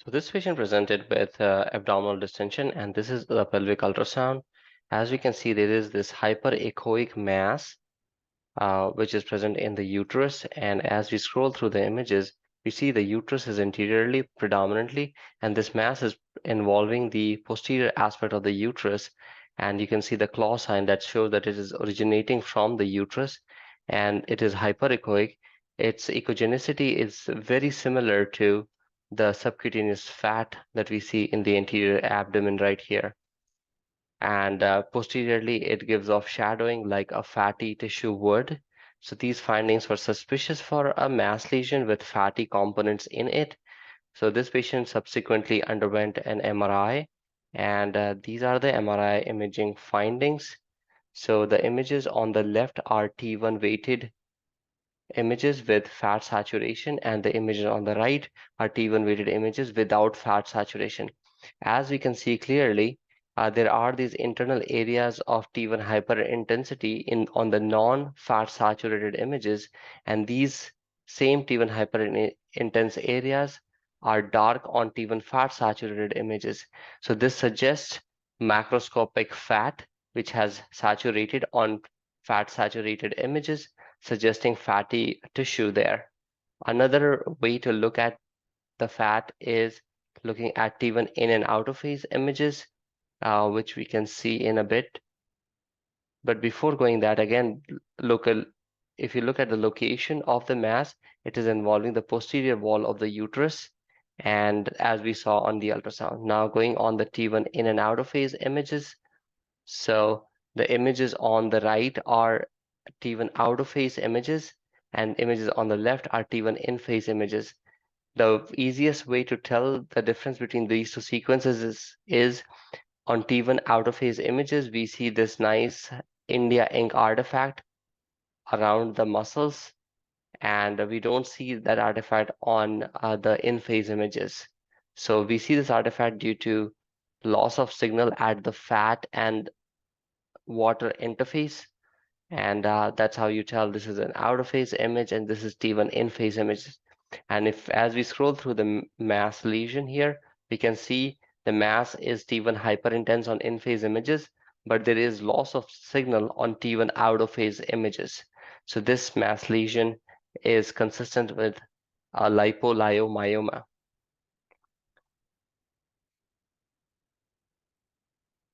So this patient presented with abdominal distension, and this is the pelvic ultrasound. As we can see, there is this hyperechoic mass which is present in the uterus. And as we scroll through the images, we see the uterus is anteriorly predominantly, and this mass is involving the posterior aspect of the uterus. And you can see the claw sign that shows that it is originating from the uterus, and it is hyperechoic. Its echogenicity is very similar to the subcutaneous fat that we see in the anterior abdomen right here. And posteriorly, it gives off shadowing like a fatty tissue would. So these findings were suspicious for a mass lesion with fatty components in it. So this patient subsequently underwent an MRI, and these are the MRI imaging findings. So the images on the left are T1 weighted images with fat saturation, and the images on the right are T1 weighted images without fat saturation. As we can see clearly, there are these internal areas of T1 hyperintensity on the non-fat saturated images, and these same T1 hyperintense areas are dark on T1 fat saturated images. So this suggests macroscopic fat, which has saturated on fat saturated images, suggesting fatty tissue there. Another way to look at the fat is looking at T1 in and out of phase images, which we can see in a bit. But before going that, again, local, if you look at the location of the mass, it is involving the posterior wall of the uterus, and as we saw on the ultrasound. Now going on the T1 in and out of phase images. So the images on the right are T1 out of phase images, and images on the left are T1 in phase images. The easiest way to tell the difference between these two sequences is on T1 out of phase images, we see this nice India ink artifact around the muscles, and we don't see that artifact on the in phase images. So we see this artifact due to loss of signal at the fat and water interface. And that's how you tell this is an out of phase image and this is T1 in phase image. And if as we scroll through the mass lesion here, we can see the mass is T1 hyperintense on in phase images, but there is loss of signal on T1 out of phase images. So this mass lesion is consistent with a lipoleiomyoma.